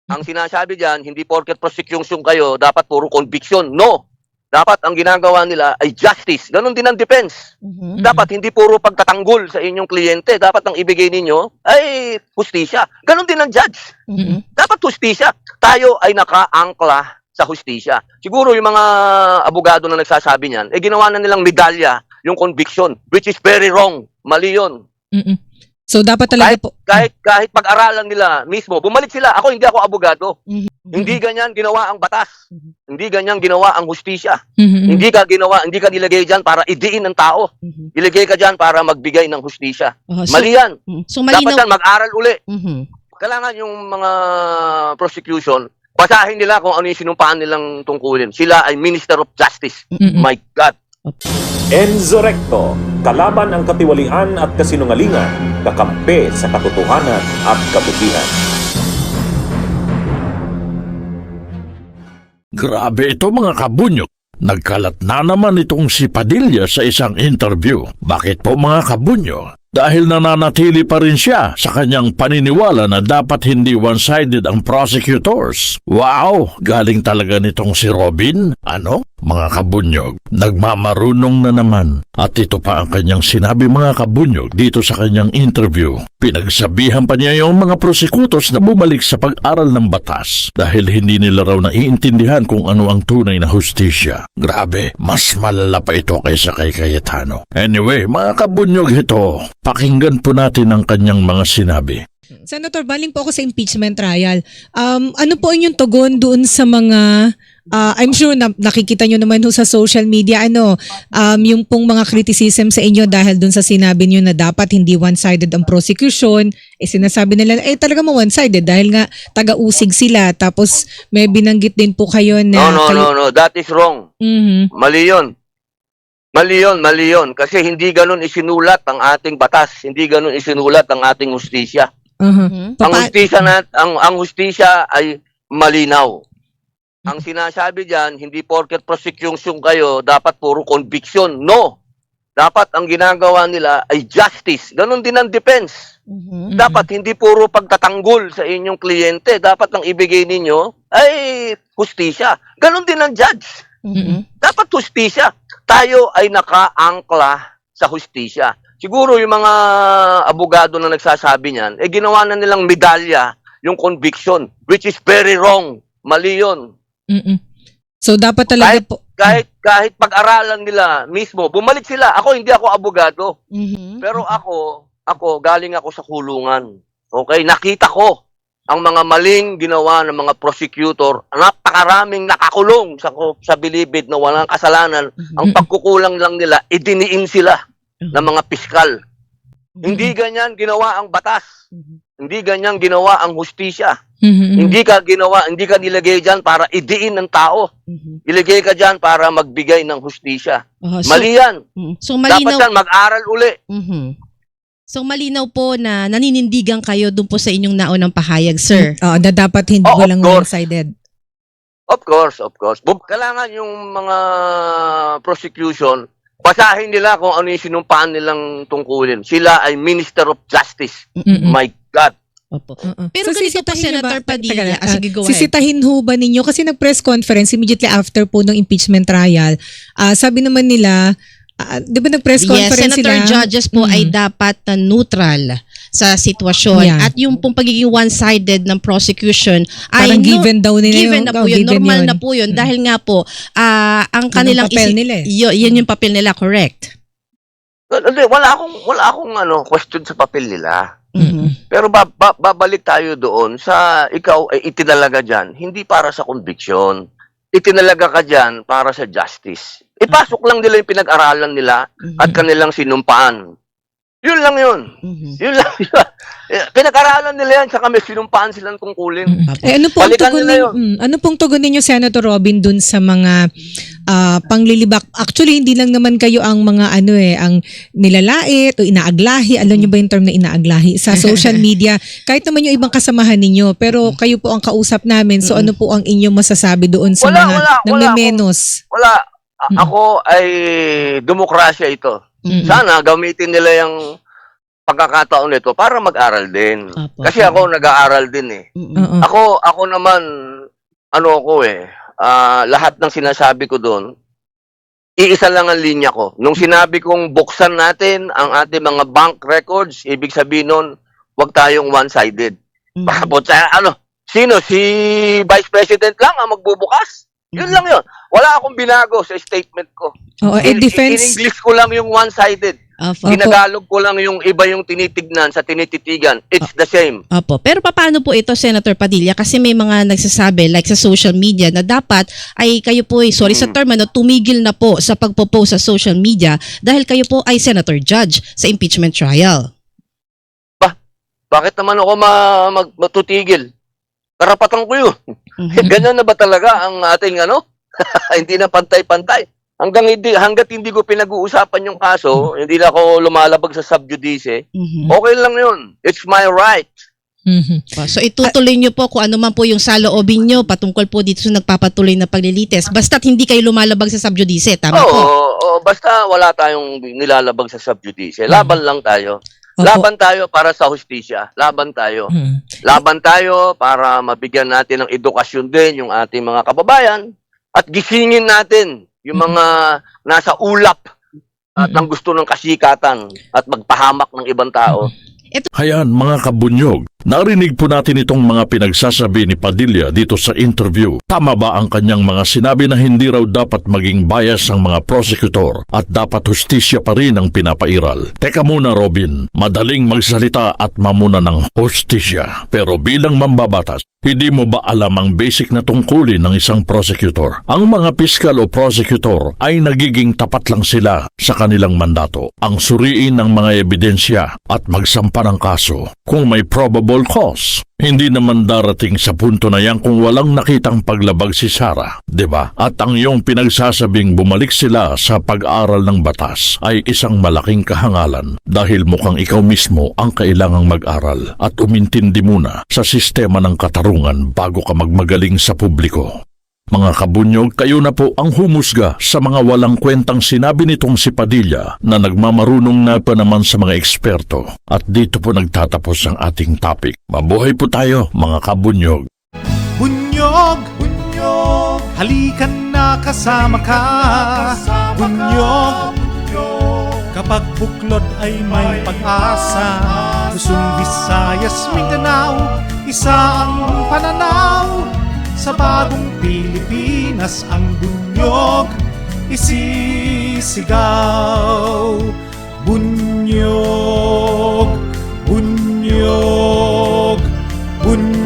Ang sinasabi diyan, hindi porket prosecution kayo, dapat puro conviction. No. Dapat ang ginagawa nila ay justice. Ganon din ang defense. Dapat hindi puro pagtatanggol sa inyong kliyente. Dapat ang ibigay ninyo ay hustisya. Ganon din ang judge. Dapat hustisya. Tayo ay nakaangkla sa hustisya. Siguro yung mga abogado na nagsasabi niyan, ginawa na nilang medalya yung conviction, which is very wrong. Mali yun. So dapat talaga kahit pag-aralan nila mismo, bumalik sila. Hindi ako abogado. Hindi ganyan ginawa ang batas. Hindi ganyan ginawa ang hustisya. Hindi ka nilagay diyan para idiin ng tao. Ilagay ka diyan para magbigay ng hustisya. Mali yan. So malinaw. Dapat yan mag-aral uli. Kailangan yung mga prosecution, basahin nila kung ano yung sinumpaan nilang tungkulin. Sila ay Minister of Justice. My God. Enzo Recto, kalaban ang katiwalian at kasinungalingan, kakampi sa katotohanan at kabutihan. Grabe ito mga kabunyok. Nagkalat na naman itong si Padilla sa isang interview. Bakit po mga kabunyok? Dahil nananatili pa rin siya sa kanyang paniniwala na dapat hindi one-sided ang prosecutors. Wow! Galing talaga nitong si Robin? Ano? Mga kabunyog, nagmamarunong na naman. At ito pa ang kanyang sinabi mga kabunyog dito sa kanyang interview. Pinagsabihan pa niya yung mga prosekutors na bumalik sa pag-aral ng batas dahil hindi nila raw naiintindihan kung ano ang tunay na hustisya. Grabe, mas malala pa ito kaysa kay Cayetano. Anyway, mga kabunyog ito, pakinggan po natin ang kanyang mga sinabi. Senator, baling po ako sa impeachment trial. Ano po inyong tugon doon sa mga I'm sure na nakikita nyo naman sa social media yung pong mga criticism sa inyo dahil doon sa sinabi nyo na dapat hindi one-sided ang prosecution. Sinasabi nila talaga mo one-sided dahil nga taga-usig sila, tapos may binanggit din po kayo na No, that is wrong. Mali yun kasi hindi ganun isinulat ang ating batas, hindi ganun isinulat ang ating hustisya. Ang hustisya ay malinaw. Ang sinasabi diyan, hindi porket prosecution kayo, dapat puro conviction. No. Dapat ang ginagawa nila ay justice. Ganon din ang defense. Dapat hindi puro pagtatanggol sa inyong kliyente. Dapat ang ibigay ninyo ay hustisya. Ganon din ang judge. Dapat hustisya. Tayo ay nakaangkla sa hustisya. Siguro yung mga abogado na nagsasabi niyan, ginawa na nilang medalya yung conviction, which is very wrong. Mali yun. So dapat talaga kahit pag-aralan nila mismo, bumalik sila. Hindi ako abogado. Pero ako galing ako sa kulungan. Okay, nakita ko ang mga maling ginawa ng mga prosecutor. Napakaraming nakakulong sa bilibid na walang kasalanan. Ang pagkukulang lang nila, idiniin sila ng mga piskal. Hindi ganyan ginawa ang batas. Hindi ganyan ginawa ang hustisya. Hindi ka nilagay diyan para idiin ng tao. Ilagay ka diyan para magbigay ng hustisya. Mali yan. So malinaw, dapat yan mag-aral uli. So malinaw po na naninindigan kayo doon po sa inyong naunang pahayag, sir. na dapat hindi walang one-sided. Of course. Kailangan yung mga prosecution, basahin nila kung ano yung sinumpaan nilang tungkulin. Sila ay Minister of Justice. My God. Pero ganito po, Senator Padilla. Sige, go ahead. Sisitahin ho ba ninyo? Kasi nag-press conference immediately after po ng impeachment trial. Sabi naman nila, di ba nag-press conference Senator sila? Judges po ay dapat neutral sa sitwasyon. Yeah. At yung pong pagiging one-sided ng prosecution ay parang given daw nila given na po yun. Normal na po yun. Dahil nga po, ang kanilang papel nila yan yung papel nila, correct? Wala akong question sa papel nila. Pero babalik tayo doon sa ikaw ay itinalaga dyan, hindi para sa conviction. Itinalaga ka dyan para sa justice. Ipasok lang nila yung pinag-aralan nila at kanilang sinumpaan. Yun lang yun. Yun lang yun. Pinag-aralan nila yan, saka may sinumpaan silang tungkulin. Ano pong tugon ninyo, Senator Robin, dun sa mga panglilibak? Actually, hindi lang naman kayo ang mga ang nilalait o inaaglahi. Alam nyo ba yung term na inaaglahi? Sa social media, kahit naman yung ibang kasamahan ninyo, pero kayo po ang kausap namin. So ano po ang inyong masasabi doon sa mga nangmemenos? Wala. Ako ay demokrasya ito. Sana gamitin nila yung pagkakataon nito para mag-aral din. Opo. Kasi ako nag-aaral din eh. Mm-mm. Oo. Ako naman, lahat ng sinasabi ko doon, iisa lang ang linya ko. Nung sinabi kong buksan natin ang ating mga bank records, ibig sabihin nun, huwag tayong one-sided. Mm. Sino? Si Vice President lang ang magbubukas? Yun lang yun. Wala akong binago sa statement ko. Oo, In defense. English ko lang yung one-sided. Opo. Ginagalog ko lang yung iba yung tinitignan sa tinititigan. It's the same. Opo. Pero paano po ito, Senator Padilla? Kasi may mga nagsasabi, like sa social media, na dapat ay kayo po, sorry sa term, tumigil na po sa pagpo-post sa social media dahil kayo po ay Senator Judge sa impeachment trial. Bakit naman ako matutigil? Karapatan ko yun. Mhm. Ganyan na ba talaga ang ating hindi na pantay-pantay. Hanggat hindi ko pinag-uusapan yung kaso, hindi na ako lumalabag sa subjudice, Mhm. okay lang yun. It's my right. Mhm. So itutuloy nyo po kung ano man po yung saloobin nyo patungkol po dito sa nagpapatuloy na paglilitis. Basta't hindi kayo lumalabag sa subjudice. Tama po? Oo, basta wala tayong nilalabag sa subjudice. Laban lang tayo. Opo. Laban tayo para sa hustisya. Laban tayo. Mhm. Laban tayo para mabigyan natin ng edukasyon din yung ating mga kababayan at gisingin natin yung mga nasa ulap at ang gusto ng kasikatan at magpahamak ng ibang tao. Hayan mga kabunyog, narinig po natin itong mga pinagsasabi ni Padilla dito sa interview. Tama ba ang kanyang mga sinabi na hindi raw dapat maging bias ang mga prosecutor at dapat hustisya pa rin ang pinapairal? Teka muna Robin, madaling magsalita at mamuna ng hustisya. Pero bilang mambabatas, hindi mo ba alam ang basic na tungkulin ng isang prosecutor? Ang mga piskal o prosecutor ay nagiging tapat lang sila sa kanilang mandato. Ang suriin ng mga ebidensya at magsampa ng kaso kung may probable cause. Hindi naman darating sa punto na yan kung walang nakitang paglabag si Sara, di ba? At ang iyong pinagsasabing bumalik sila sa pag-aral ng batas ay isang malaking kahangalan dahil mukhang ikaw mismo ang kailangang mag-aral at umintindi muna sa sistema ng katarungan bago ka magmagaling sa publiko. Mga kabunyog, kayo na po ang humusga sa mga walang kwentang sinabi nitong si Padilla na nagmamarunong na pa naman sa mga eksperto. At dito po nagtatapos ang ating topic. Mabuhay po tayo, mga kabunyog. Bunyog, bunyog, halikan na kasama ka. Bunyog, kapag buklod ay may pag-asa. Luzon, Visayas, Mindanao, isa ang pananaw. Sa bagong Pilipinas ang bunyog isisigaw. Bunyog, bunyog, bunyog.